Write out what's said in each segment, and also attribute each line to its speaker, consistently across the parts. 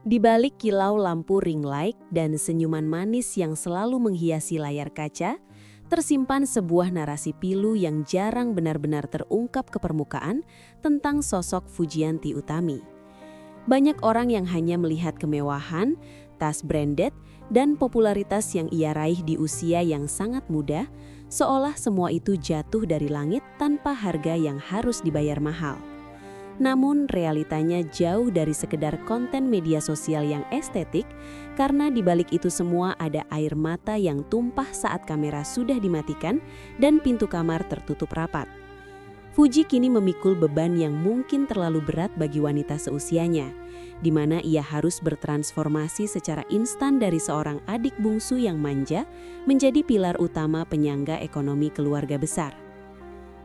Speaker 1: Di balik kilau lampu ring light dan senyuman manis yang selalu menghiasi layar kaca, tersimpan sebuah narasi pilu yang jarang benar-benar terungkap ke permukaan tentang sosok Fujianti Utami. Banyak orang yang hanya melihat kemewahan, tas branded, dan popularitas yang ia raih di usia yang sangat muda, seolah semua itu jatuh dari langit tanpa harga yang harus dibayar mahal. Namun realitanya jauh dari sekedar konten media sosial yang estetik, karena di balik itu semua ada air mata yang tumpah saat kamera sudah dimatikan dan pintu kamar tertutup rapat. Fuji kini memikul beban yang mungkin terlalu berat bagi wanita seusianya, di mana ia harus bertransformasi secara instan dari seorang adik bungsu yang manja menjadi pilar utama penyangga ekonomi keluarga besar.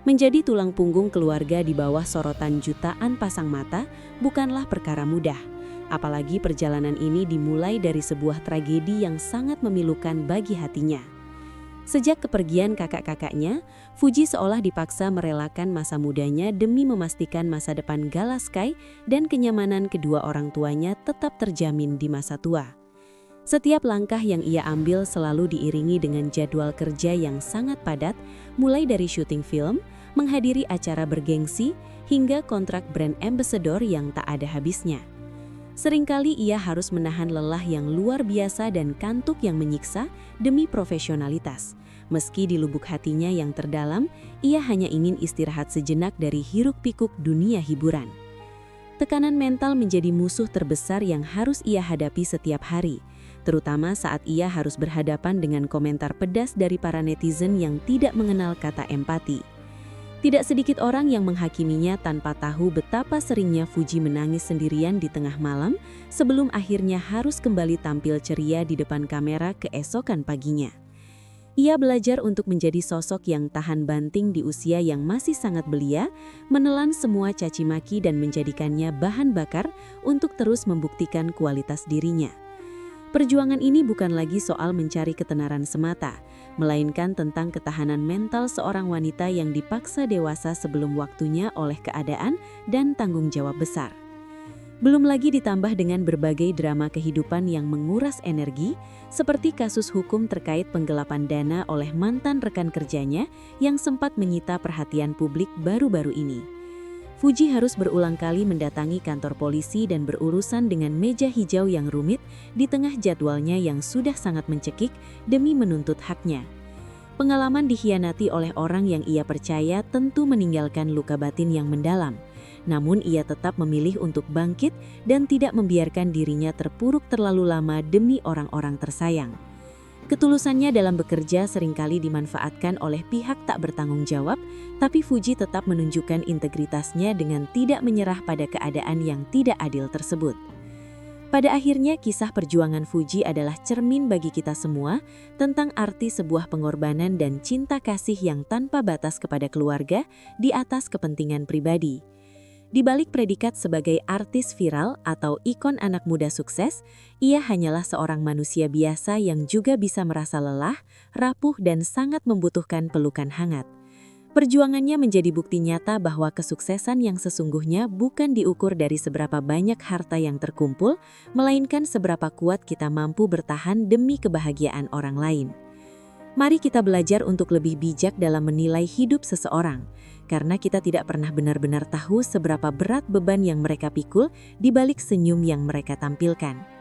Speaker 1: Menjadi tulang punggung keluarga di bawah sorotan jutaan pasang mata bukanlah perkara mudah. Apalagi perjalanan ini dimulai dari sebuah tragedi yang sangat memilukan bagi hatinya. Sejak kepergian kakak-kakaknya, Fuji seolah dipaksa merelakan masa mudanya demi memastikan masa depan Galaskai dan kenyamanan kedua orang tuanya tetap terjamin di masa tua. Setiap langkah yang ia ambil selalu diiringi dengan jadwal kerja yang sangat padat, mulai dari syuting film, menghadiri acara bergengsi, hingga kontrak brand ambassador yang tak ada habisnya. Seringkali ia harus menahan lelah yang luar biasa dan kantuk yang menyiksa demi profesionalitas. Meski di lubuk hatinya yang terdalam, ia hanya ingin istirahat sejenak dari hiruk-pikuk dunia hiburan. Tekanan mental menjadi musuh terbesar yang harus ia hadapi setiap hari, terutama saat ia harus berhadapan dengan komentar pedas dari para netizen yang tidak mengenal kata empati. Tidak sedikit orang yang menghakiminya tanpa tahu betapa seringnya Fuji menangis sendirian di tengah malam sebelum akhirnya harus kembali tampil ceria di depan kamera keesokan paginya. Ia belajar untuk menjadi sosok yang tahan banting di usia yang masih sangat belia, menelan semua caci maki dan menjadikannya bahan bakar untuk terus membuktikan kualitas dirinya. Perjuangan ini bukan lagi soal mencari ketenaran semata, melainkan tentang ketahanan mental seorang wanita yang dipaksa dewasa sebelum waktunya oleh keadaan dan tanggung jawab besar. Belum lagi ditambah dengan berbagai drama kehidupan yang menguras energi, seperti kasus hukum terkait penggelapan dana oleh mantan rekan kerjanya yang sempat menyita perhatian publik baru-baru ini. Fuji harus berulang kali mendatangi kantor polisi dan berurusan dengan meja hijau yang rumit di tengah jadwalnya yang sudah sangat mencekik demi menuntut haknya. Pengalaman dikhianati oleh orang yang ia percaya tentu meninggalkan luka batin yang mendalam. Namun ia tetap memilih untuk bangkit dan tidak membiarkan dirinya terpuruk terlalu lama demi orang-orang tersayang. Ketulusannya dalam bekerja seringkali dimanfaatkan oleh pihak tak bertanggung jawab, tapi Fuji tetap menunjukkan integritasnya dengan tidak menyerah pada keadaan yang tidak adil tersebut. Pada akhirnya, kisah perjuangan Fuji adalah cermin bagi kita semua tentang arti sebuah pengorbanan dan cinta kasih yang tanpa batas kepada keluarga di atas kepentingan pribadi. Di balik predikat sebagai artis viral atau ikon anak muda sukses, ia hanyalah seorang manusia biasa yang juga bisa merasa lelah, rapuh dan sangat membutuhkan pelukan hangat. Perjuangannya menjadi bukti nyata bahwa kesuksesan yang sesungguhnya bukan diukur dari seberapa banyak harta yang terkumpul, melainkan seberapa kuat kita mampu bertahan demi kebahagiaan orang lain. Mari kita belajar untuk lebih bijak dalam menilai hidup seseorang, karena kita tidak pernah benar-benar tahu seberapa berat beban yang mereka pikul di balik senyum yang mereka tampilkan.